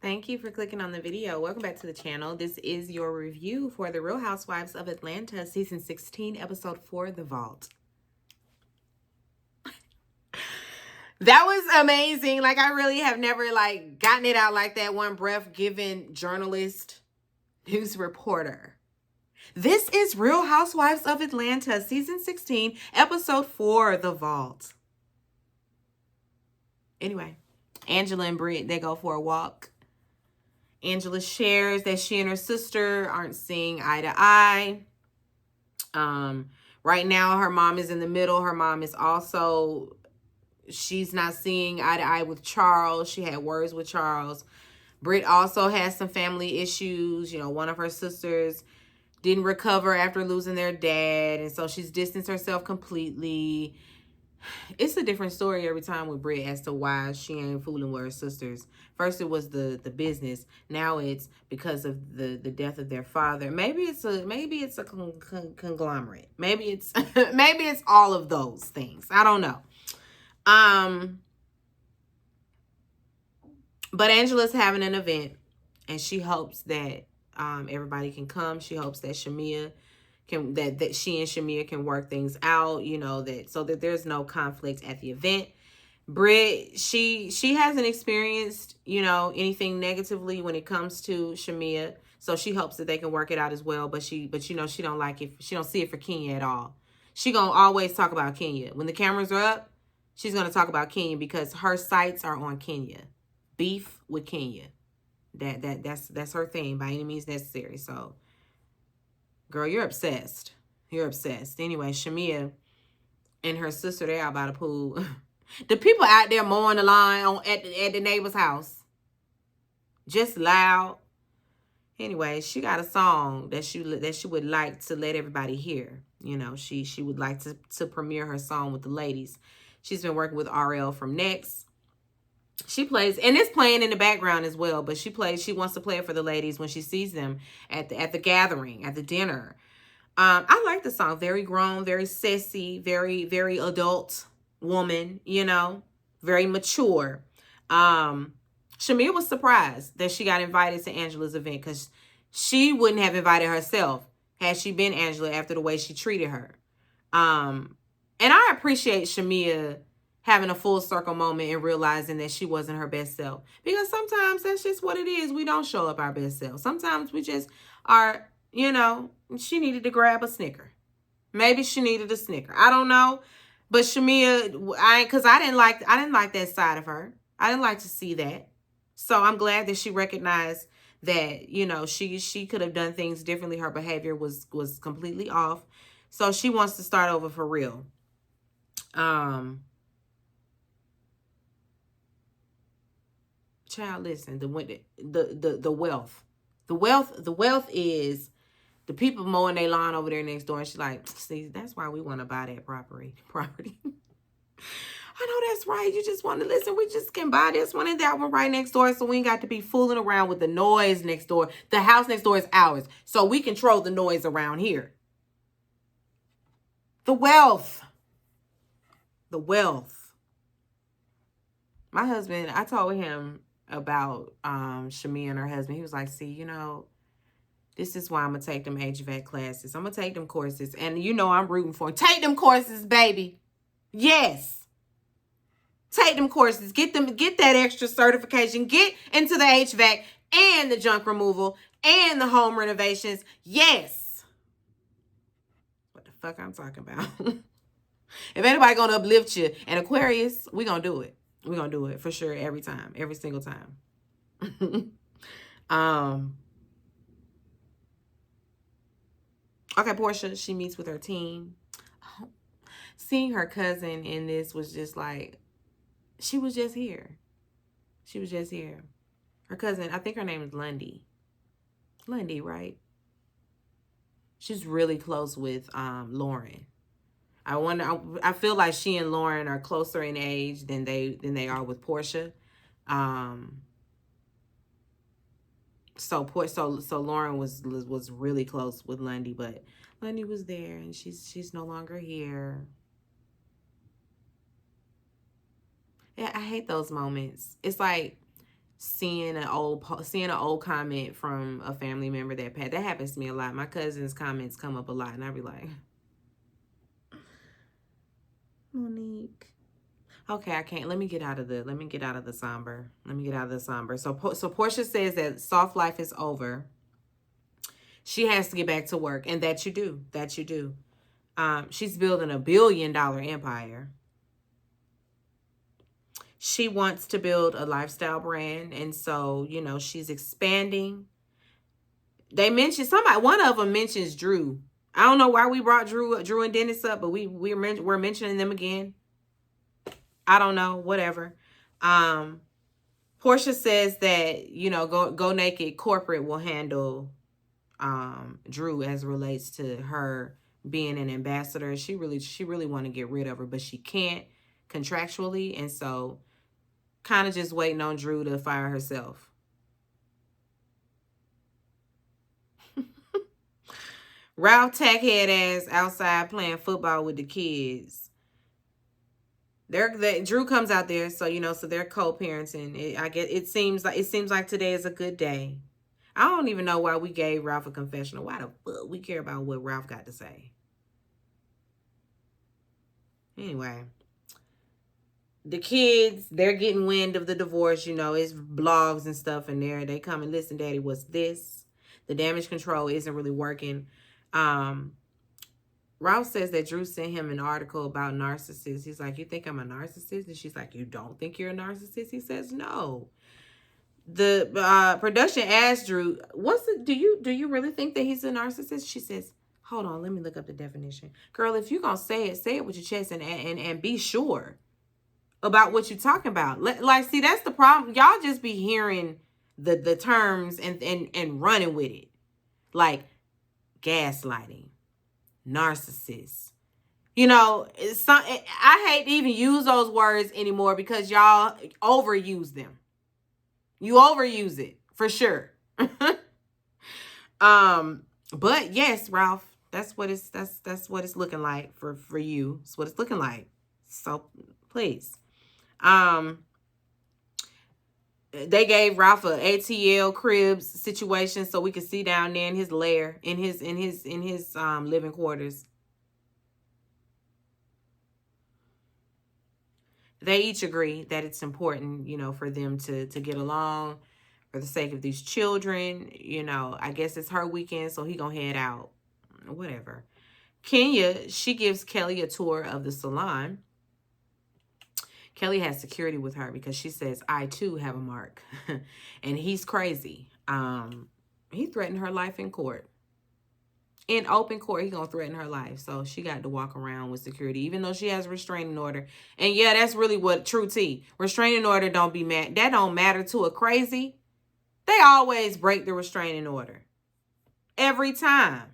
Thank you for clicking on the video. Welcome back to the channel. This is your review for The Real Housewives of Atlanta, Season 16, Episode 4, The Vault. That was amazing. Like, I really have never, gotten it out like that, one breath, given journalist, news reporter. This is Real Housewives of Atlanta, Season 16, Episode 4, The Vault. Anyway, Angela and Britt, they go for a walk. Angela shares that she and her sister aren't seeing eye to eye. Right now, her mom is in the middle. Her mom is also, she's not seeing eye to eye with Charles. She had words with Charles. Britt also has some family issues. You know, one of her sisters didn't recover after losing their dad, and so she's distanced herself completely. It's a different story every time with Britt as to why she ain't fooling with her sisters. First it was the business. Now it's because of the death of their father. Maybe it's a conglomerate. Maybe it's maybe it's all of those things. I don't know. But Angela's having an event, and she hopes that everybody can come. She hopes that Shamia can that she and Shamia can work things out, you know, that so that there's no conflict at the event. Britt, she hasn't experienced, you know, anything negatively when it comes to Shamia, so she hopes that they can work it out as well. But you know, she don't like it. She don't see it for Kenya at all. She gonna always talk about Kenya when the cameras are up. She's gonna talk about Kenya because her sights are on Kenya. Beef with Kenya. That's her thing by any means necessary. So, girl, you're obsessed. You're obsessed. Anyway, Shamia and her sister, they out by the pool. The people out there mowing the lawn at the neighbor's house. Just loud. Anyway, she got a song that she would like to let everybody hear. You know, she would like to premiere her song with the ladies. She's been working with RL from Next. She plays, and it's playing in the background as well, but she wants to play it for the ladies when she sees them at the gathering, at the dinner. I like the song. Very grown, very sassy, very, very adult woman, you know, very mature. Shamia was surprised that she got invited to Angela's event because she wouldn't have invited herself had she been Angela after the way she treated her. And I appreciate Shamia having a full circle moment and realizing that she wasn't her best self. Because sometimes that's just what it is. We don't show up our best self. Sometimes we just are, you know, she needed to grab a Snicker. Maybe she needed a Snicker. I don't know. But Shamia, because I didn't like that side of her. I didn't like to see that. So I'm glad that she recognized that, you know, she could have done things differently. Her behavior was completely off. So she wants to start over for real. Child, listen, the wealth. The wealth is the people mowing their lawn over there next door. And she's like, see, that's why we want to buy that property. I know that's right. You just want to listen. We just can buy this one and that one right next door. So we ain't got to be fooling around with the noise next door. The house next door is ours. So we control the noise around here. The wealth. The wealth. My husband, I told him about Shamia and her husband. He was like, see, you know, this is why I'm going to take them HVAC classes. I'm going to take them courses. And you know I'm rooting for them. Take them courses, baby. Yes. Take them courses. Get that extra certification. Get into the HVAC and the junk removal and the home renovations. Yes. What the fuck I'm talking about? If anybody going to uplift you and Aquarius, we going to do it. We're going to do it for sure every time. Every single time. Okay, Portia, she meets with her team. Seeing her cousin in this was just like, she was just here. She was just here. Her cousin, I think her name is Lundy. Lundy, right? She's really close with Lauren. I feel like she and Lauren are closer in age than they are with Portia. So Lauren was really close with Lundy, but Lundy was there and she's no longer here. Yeah, I hate those moments. It's like seeing an old comment from a family member that happens to me a lot. My cousin's comments come up a lot, and I be like, Monique. Okay, I can't. Let me get out of the somber. So Portia says that soft life is over. She has to get back to work, and that you do. She's building a $1 billion empire. She wants to build a lifestyle brand, and so, she's expanding. They mentioned one of them mentions Drew. I don't know why we brought Drew and Dennis up, but we're mentioning them again. I don't know, whatever. Portia says that, Go Naked Corporate will handle Drew as it relates to her being an ambassador. She really want to get rid of her, but she can't contractually, and so kind of just waiting on Drew to fire herself. Ralph tackhead ass outside playing football with the kids. Drew comes out there, so so they're co-parenting. It seems like today is a good day. I don't even know why we gave Ralph a confessional. Why the fuck we care about what Ralph got to say? Anyway, the kids, they're getting wind of the divorce. It's blogs and stuff in there. They come and listen, Daddy, what's this? The damage control isn't really working. Ralph says that Drew sent him an article about narcissists. He's like, you think I'm a narcissist? And she's like, you don't think you're a narcissist? He says, no. The production asked Drew, do you really think that he's a narcissist? She says, hold on, let me look up the definition. Girl, if you're going to say it with your chest and be sure about what you're talking about. See, that's the problem. Y'all just be hearing the terms and running with it. Like gaslighting, narcissist. I hate to even use those words anymore because y'all overuse them. You overuse it for sure. But yes, Ralph, that's what it's looking like for you. It's what it's looking like. So please. They gave Ralph a ATL cribs situation so we could see down there in his lair, in his living quarters. They each agree that it's important, for them to get along for the sake of these children. I guess it's her weekend, so he gonna head out. Whatever. Kenya, she gives Kelly a tour of the salon. Kelly has security with her because she says, I too have a mark. And he's crazy. He threatened her life in court. In open court, he gonna threaten her life. So she got to walk around with security, even though she has a restraining order. And yeah, that's really what true tea. Restraining order don't be mad. That don't matter to a crazy. They always break the restraining order. Every time.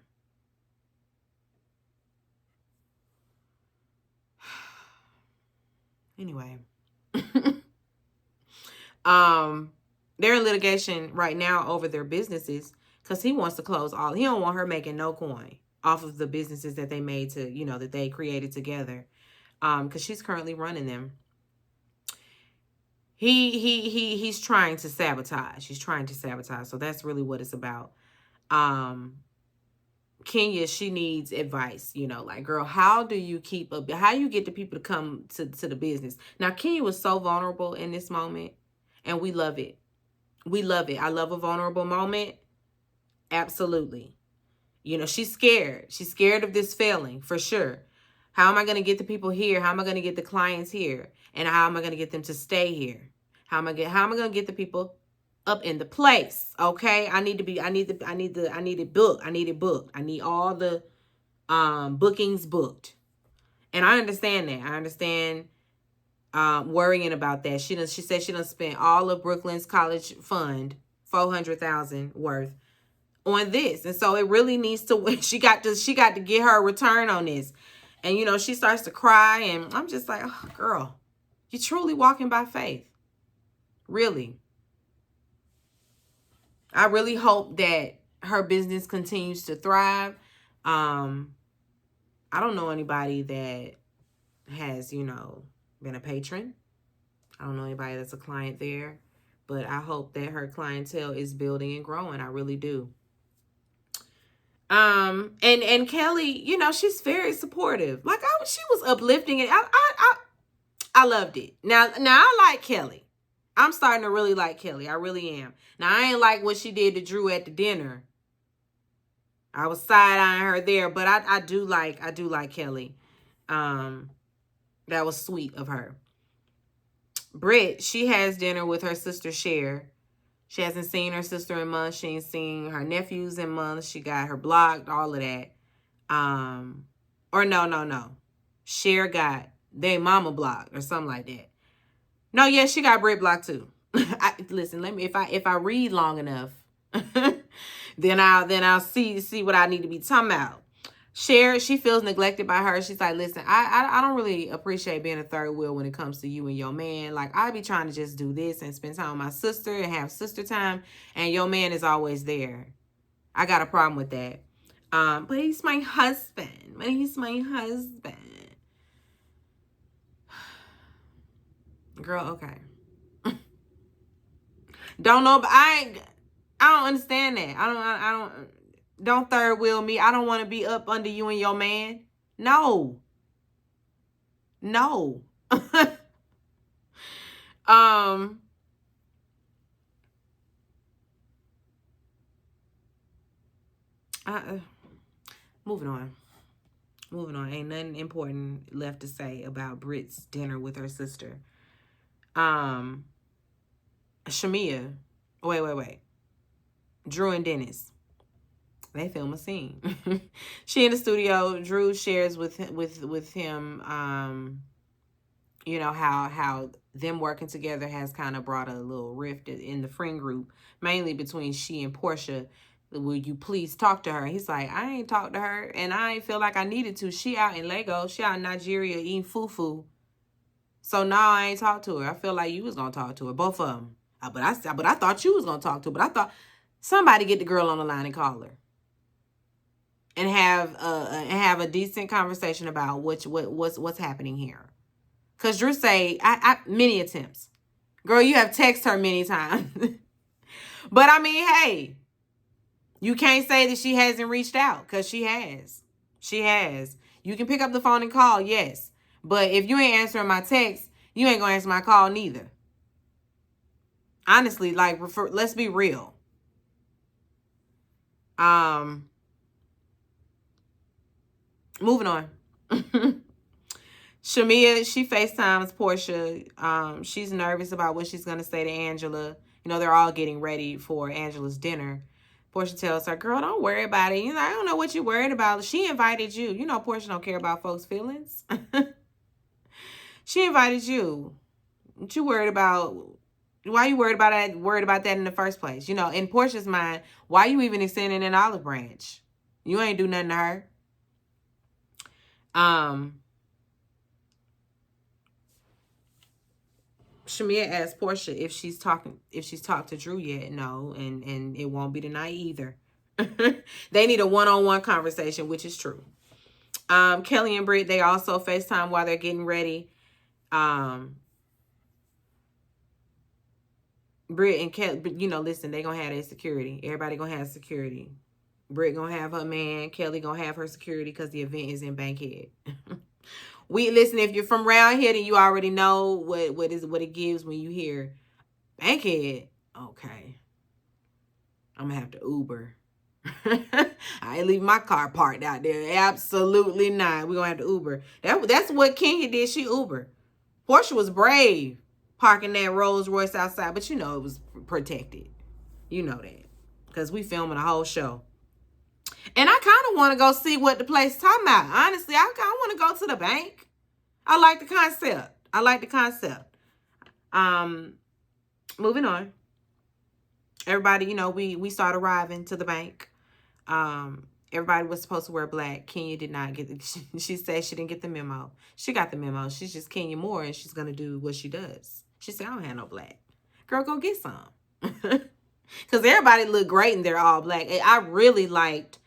Anyway. They're in litigation right now over their businesses because he wants to close all. He don't want her making no coin off of the businesses that they made that they created together. Because she's currently running them. He's trying to sabotage. He's trying to sabotage. So that's really what it's about. Kenya, she needs advice, like, girl, how do you how you get the people to come to the business? Now, Kenya was so vulnerable in this moment, and we love it. We love it. I love a vulnerable moment. Absolutely. She's scared. She's scared of this failing, for sure. How am I going to get the people here? How am I going to get the clients here? And how am I going to get them to stay here? How am I going to get the people up in the place? Okay. I need it booked. I need all the bookings booked. And I understand that. I understand worrying about that. She said she done spent all of Brooklyn's college fund, $400,000 worth, on this. And so it really needs to, she got to get her a return on this. And she starts to cry, and I'm just like, oh, girl, you're truly walking by faith. Really. I really hope that her business continues to thrive. I don't know anybody that has, been a patron. I don't know anybody that's a client there. But I hope that her clientele is building and growing. I really do. And Kelly, you know, she's very supportive. Like she was uplifting it. I loved it. Now I like Kelly. I'm starting to really like Kelly. I really am. Now I ain't like what she did to Drew at the dinner. I was side-eyeing her there, but I do like Kelly. That was sweet of her. Britt, she has dinner with her sister Cher. She hasn't seen her sister in months. She ain't seen her nephews in months. She got her blocked, all of that. Or no. Cher got they mama blocked or something like that. No, yeah, she got Britt blocked too. Listen, let me if I read long enough, then I'll see what I need to be talking about. Cher, she feels neglected by her. She's like, listen, I don't really appreciate being a third wheel when it comes to you and your man. Like, I be trying to just do this and spend time with my sister and have sister time, and your man is always there. I got a problem with that. But he's my husband. Girl, okay. Don't know, but I don't understand that. I don't third wheel me. I don't want to be up under you and your man. No. Moving on. Ain't nothing important left to say about Britt's dinner with her sister. Shamia. Wait. Drew and Dennis. They film a scene. She in the studio. Drew shares with him, you know, how them working together has kind of brought a little rift in the friend group, mainly between she and Portia. Will you please talk to her? He's like, I ain't talked to her, and I ain't feel like I needed to. She out in Lagos. She out in Nigeria eating fufu. So now I ain't talked to her. I feel like you was gonna talk to her, both of them. But I thought you was gonna talk to her. But I thought somebody get the girl on the line and call her, and have a decent conversation about what's happening here. Cause Drew say I many attempts, girl. You have texted her many times, but I mean, hey, you can't say that she hasn't reached out, cause she has. You can pick up the phone and call, yes, but if you ain't answering my text, you ain't gonna answer my call neither. Honestly, like, let's be real. Moving on. Shamia, she FaceTimes Portia. She's nervous about what she's gonna say to Angela. You know, they're all getting ready for Angela's dinner. Portia tells her, girl, don't worry about it. You know, I don't know what you're worried about. She invited you. You know, Portia don't care about folks' feelings. She invited you. What you worried about? Why you worried about that in the first place? You know, in Portia's mind, why you even extending an olive branch? You ain't do nothing to her. Shamia asked Portia if she's talked to Drew yet. No, and it won't be tonight either. They need a one-on-one conversation, which is true. Kelly and Britt, they also FaceTime while they're getting ready. Britt and Kelly, you know, listen, they gonna have their security. Everybody gonna have security. Britt gonna have her man. Kelly gonna have her security because the event is in Bankhead. We listen, if you're from around here, then you already know what it gives when you hear Bankhead. Okay, I'm gonna have to Uber. I ain't leaving my car parked out there. Absolutely not. We're gonna have to Uber. That's what Kenya did. She Uber. Portia was brave parking that Rolls Royce outside, but you know it was protected. You know that because we filming a whole show. And I kind of want to go see what the place is talking about. Honestly, I kind of want to go to the bank. I like the concept. Moving on. Everybody, you know, we start arriving to the bank. Everybody was supposed to wear black. Kenya did not get it. She said she didn't get the memo. She got the memo. She's just Kenya Moore, and she's going to do what she does. She said, I don't have no black. Girl, go get some. Because everybody looked great and they're all black. I really liked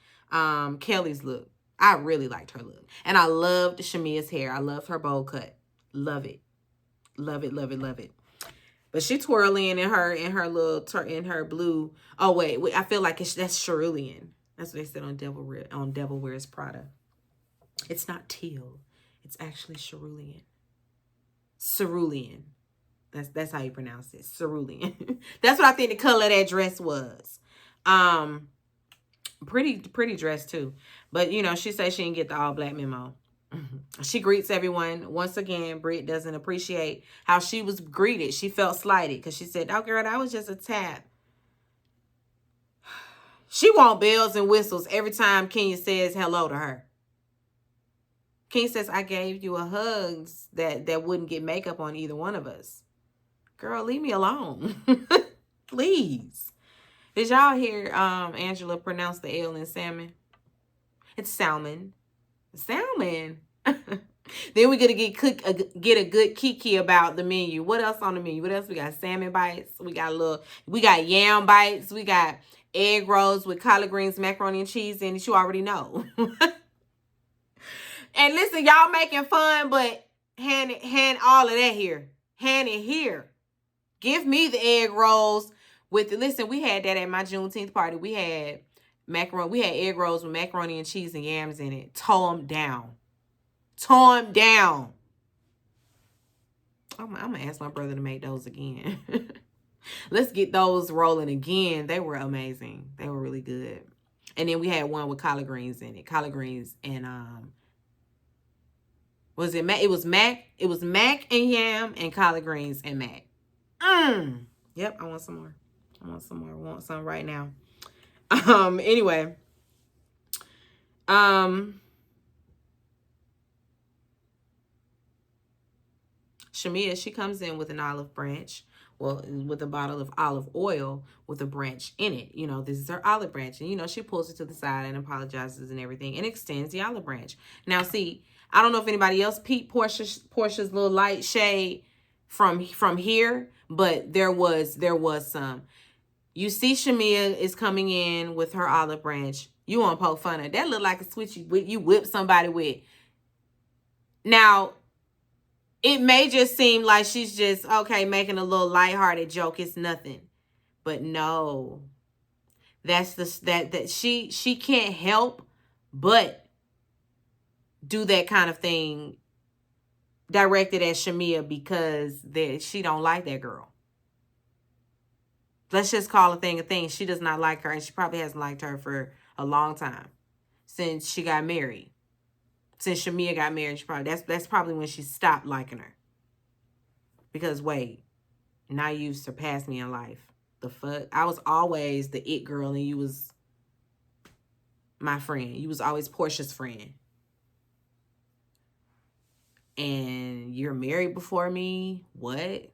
Kelly's look. I really liked her look. And I loved Shamia's hair. I loved her bowl cut. Love it. Love it. But she twirling in her little in her blue. Oh wait, I feel like that's cerulean. That's what they said on Devil Wears Prada. It's not teal. It's actually cerulean. Cerulean. That's how you pronounce it. Cerulean. That's what I think the color of that dress was. Pretty dress too. But you know, she said she didn't get the all black memo. She greets everyone. Once again, Britt doesn't appreciate how she was greeted. She felt slighted because she said, "Oh girl, that was just a tap." She want bells and whistles every time Kenya says hello to her. Kenya says, "I gave you a hug that wouldn't get makeup on either one of us." Girl, leave me alone. Please. Did y'all hear Angela pronounce the L in salmon? It's salmon. Salmon. Then we gotta get a good kiki about the menu. What else on the menu? What else we got? Salmon bites. We got yam bites. We got egg rolls with collard greens, macaroni and cheese in it. You already know. And listen, y'all making fun, but hand all of that here. Hand it here. Give me the egg rolls with the, listen, we had that at my Juneteenth party. We had macaroni. We had egg rolls with macaroni and cheese and yams in it. Tow them down. Tow them down. I'm going to ask my brother to make those again. Let's get those rolling again. They were amazing. They were really good. And then we had one with collard greens in it. Collard greens and was it mac? It was mac and yam and collard greens and mac. Yep, I want some more. I want some right now. Anyway. Shamia, she comes in with an olive branch. Well, with a bottle of olive oil with a branch in it. You know, this is her olive branch. And, you know, she pulls it to the side and apologizes and everything and extends the olive branch. Now, see, I don't know if anybody else peeped Portia's little light shade from here, but there was some. You see Shamia is coming in with her olive branch. You want to poke fun at that? Look like a switch you whip somebody with. Now, it may just seem like she's just, okay, making a little lighthearted joke. It's nothing. But no. That's that she can't help but do that kind of thing directed at Shamia because she don't like that girl. Let's just call a thing a thing. She does not like her, and she probably hasn't liked her for a long time since she got married. Since Shamia got married, that's probably when she stopped liking her. Because wait, now you've surpassed me in life. The fuck? I was always the it girl, and you was my friend. You was always Portia's friend. And you're married before me? What?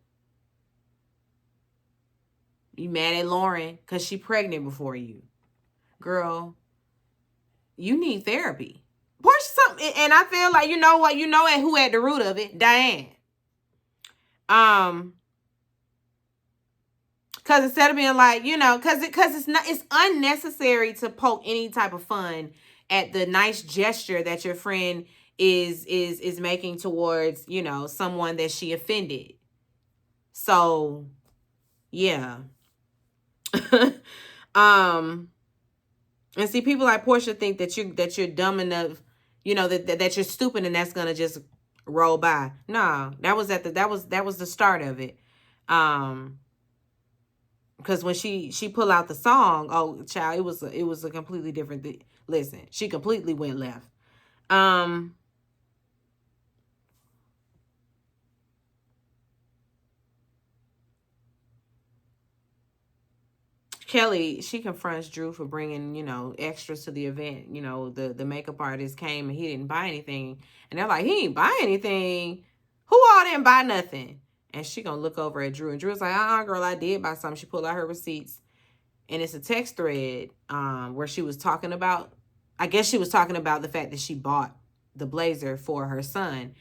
You mad at Lauren because she pregnant before you? Girl, you need therapy. Portia, something, and I feel like, you know what? You know who at the root of it? Diane. Because instead of being like, you know, because it's unnecessary to poke any type of fun at the nice gesture that your friend is making towards, you know, someone that she offended. So, yeah. And see, people like Portia think that you're dumb enough, you know, that you're stupid and that's gonna just roll by. No, that was the start of it. Because when she pulled out the song, oh child, it was a completely different thing. Listen, she completely went left. Kelly, she confronts Drew for bringing, you know, extras to the event. You know, the makeup artist came and he didn't buy anything. And they're like, he ain't buy anything. Who all didn't buy nothing? And she gonna look over at Drew. And Drew's like, girl, I did buy something. She pulled out her receipts. And it's a text thread where she was talking about, I guess she was talking about the fact that she bought the blazer for her son.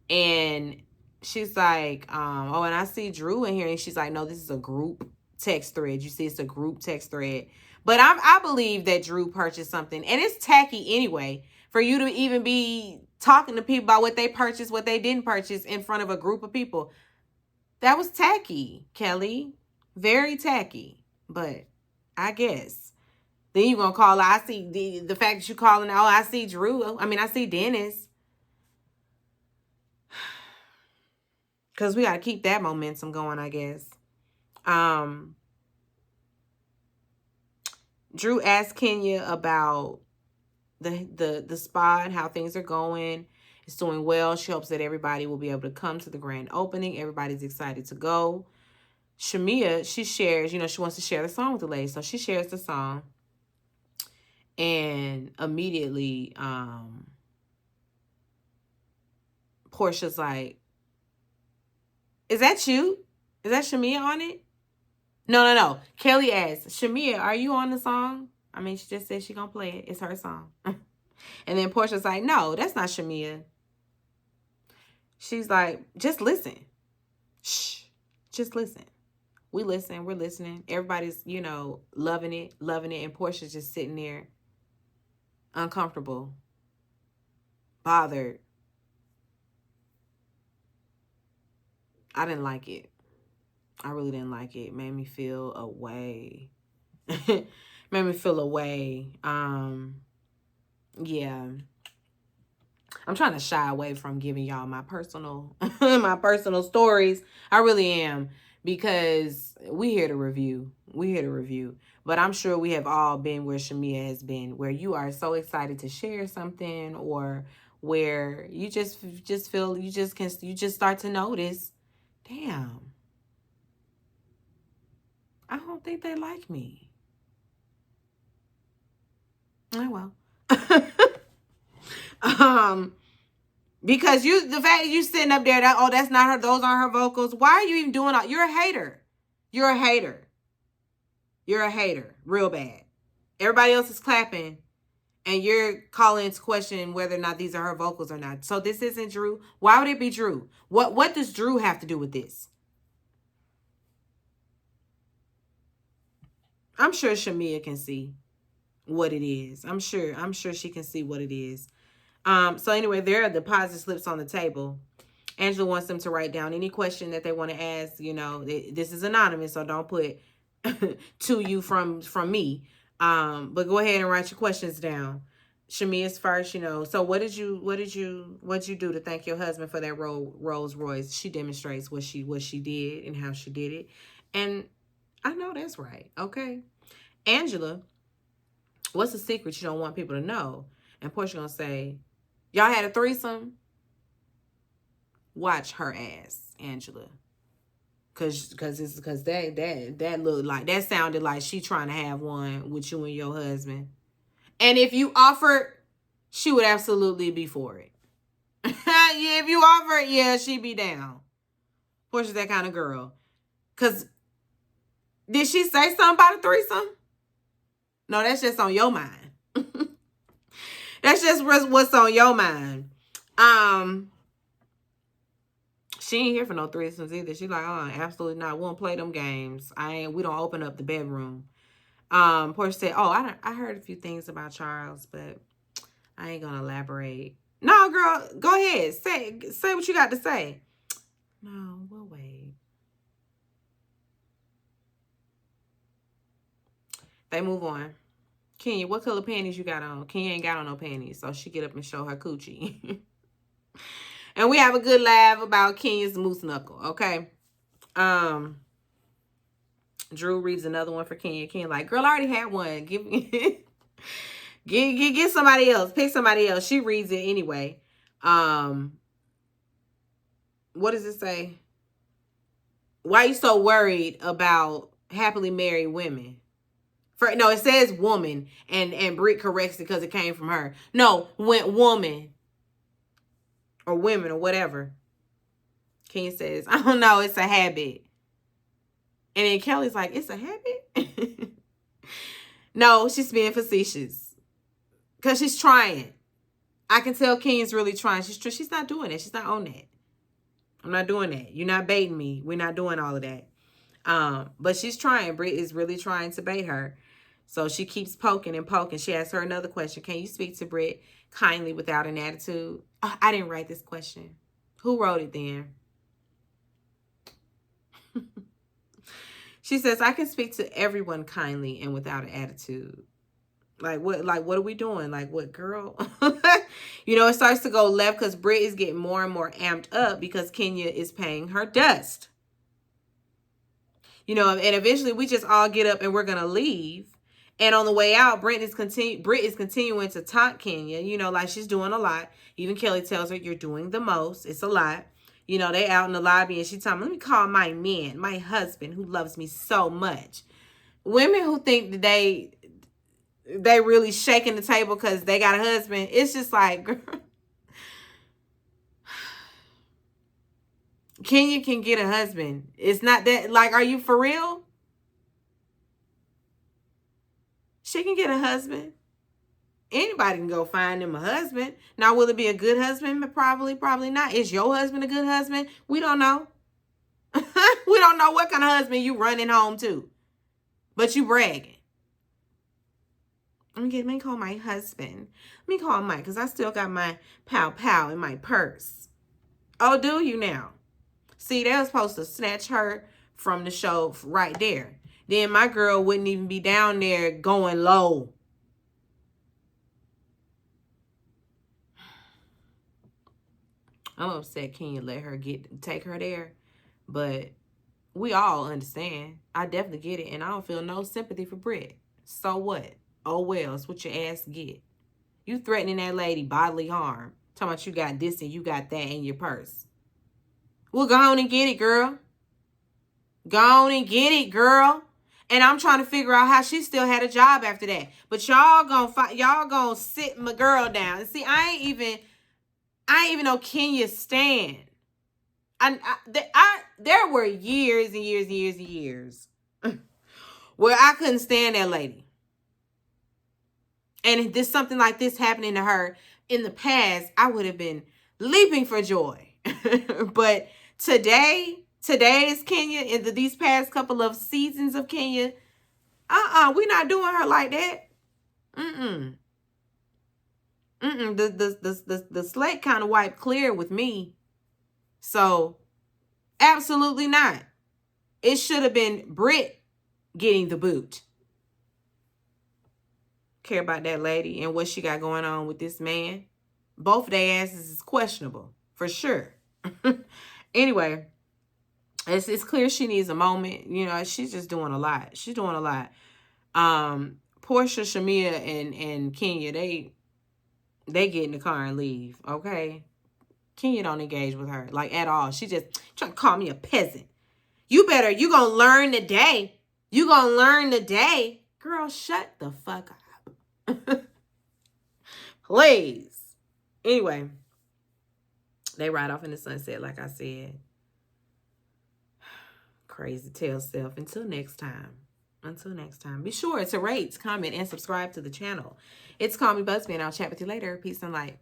And she's like, oh, and I see Drew in here. And she's like, no, this is a group text thread. You see, it's a group text thread. But I believe that Drew purchased something. And it's tacky anyway for you to even be talking to people about what they purchased, what they didn't purchase in front of a group of people. That was tacky, Kelly. Very tacky. But I guess. Then you gonna call, I see the fact that you calling, oh, I see Drew. I mean, I see Dennis. Because we got to keep that momentum going, I guess. Drew asked Kenya about the spa and how things are going. It's doing well. She hopes that everybody will be able to come to the grand opening. Everybody's excited to go. Shamia, she shares, she wants to share the song with the ladies. So she shares the song. And immediately, Portia's like, is that you? Is that Shamia on it? No. Kelly asks, Shamia, are you on the song? I mean, she just said she gonna play it. It's her song. And then Portia's like, no, that's not Shamia. She's like, just listen. Shh. Just listen. We listen. We're listening. Everybody's, loving it. And Portia's just sitting there uncomfortable, bothered. I didn't like it. I really didn't like it. It made me feel away. Made me feel away. Yeah. I'm trying to shy away from giving y'all my personal stories. I really am, because we here to review. But I'm sure we have all been where Shamia has been, where you are so excited to share something, or where you just feel you just start to notice, damn, I don't think they like me. Oh well. Because the fact that you sitting up there, that's not her, those aren't her vocals. Why are you even doing all? You're a hater. You're a hater. Real bad. Everybody else is clapping, and you're calling into question whether or not these are her vocals or not. So this isn't Drew. Why would it be Drew? What does Drew have to do with this? I'm sure Shamia can see what it is. I'm sure she can see what it is. So anyway, there are deposit slips on the table. Angela wants them to write down any question that they want to ask. This is anonymous, so don't put to you from me. But go ahead and write your questions down. Shamia's first, So what did you do to thank your husband for that Rolls Royce? She demonstrates what she did and how she did it. And I know that's right. Okay. Angela, what's the secret you don't want people to know? And Portia gonna say, y'all had a threesome? Watch her ass, Angela. Cause that looked like, that sounded like she trying to have one with you and your husband. And if you offered, she would absolutely be for it. Yeah, if you offered, yeah, she'd be down. Portia's that kind of girl. Cause did she say something about a threesome? No, that's just on your mind. That's just what's on your mind. She ain't here for no threesomes either. She like, absolutely not. We won't play them games. We don't open up the bedroom. Portia said, I heard a few things about Charles, but I ain't gonna elaborate. No, girl, go ahead. Say what you got to say. No, we'll wait. They move on. Kenya, what color panties you got on? Kenya ain't got on no panties, so she get up and show her coochie. And we have a good laugh about Kenya's moose knuckle, okay? Drew reads another one for Kenya. Kenya like, girl, I already had one. Give me get somebody else. Pick somebody else. She reads it anyway. What does it say? Why are you so worried about happily married women? No, it says woman, and Britt corrects it because it came from her. No, woman. Or women or whatever. Kenya says, I don't know, it's a habit. And then Kelly's like, it's a habit? No, she's being facetious. Because she's trying. I can tell Kenya's really trying. She's not doing it. She's not on that. I'm not doing that. You're not baiting me. We're not doing all of that. But she's trying. Britt is really trying to bait her. So she keeps poking and poking. She asks her another question. Can you speak to Britt kindly without an attitude? Oh, I didn't write this question. Who wrote it then? She says, I can speak to everyone kindly and without an attitude. Like what are we doing? Like what, girl? It starts to go left because Britt is getting more and more amped up because Kenya is paying her dust. And eventually we just all get up and we're gonna leave. And on the way out, Britt is continuing to taunt Kenya, like she's doing a lot. Even Kelly tells her, you're doing the most. It's a lot. They out in the lobby and she's telling me, let me call my man, my husband who loves me so much. Women who think that they really shaking the table because they got a husband, it's just like, girl, Kenya can get a husband. It's not that, like, are you for real? She can get a husband. Anybody can go find him a husband. Now, will it be a good husband? Probably not. Is your husband a good husband? We don't know. We don't know what kind of husband you running home to. But you bragging. Let me call my husband. Let me call Mike because I still got my pow in my purse. Oh, do you now? See, they were supposed to snatch her from the show right there. Then my girl wouldn't even be down there going low. I'm upset Kenya let her take her there. But we all understand. I definitely get it. And I don't feel no sympathy for Britt. So what? Oh, well, it's what your ass get. You threatening that lady bodily harm. Talking about you got this and you got that in your purse. Well, go on and get it, girl. Go on and get it, girl. And I'm trying to figure out how she still had a job after that. But y'all gonna sit my girl down. And see, I ain't even know Kenya's stand. There were years and years and years and years where I couldn't stand that lady. And if this something like this happening to her in the past, I would have been leaping for joy. But today's Kenya, in these past couple of seasons of Kenya, we're not doing her like that. The slate kind of wiped clear with me. So, absolutely not. It should have been Britt getting the boot. Care about that lady and what she got going on with this man. Both of their asses is questionable, for sure. Anyway, it's clear she needs a moment. She's just doing a lot. She's doing a lot. Portia, Shamia, and Kenya, they get in the car and leave, okay? Kenya don't engage with her, like, at all. She just trying to call me a peasant. You gonna learn today. You gonna learn today. Girl, shut the fuck up. Please. Anyway, they ride off in the sunset, like I said. Crazy tail self. Until next time. Be sure to rate, comment, and subscribe to the channel. It's Call Me Busby, and I'll chat with you later. Peace and light.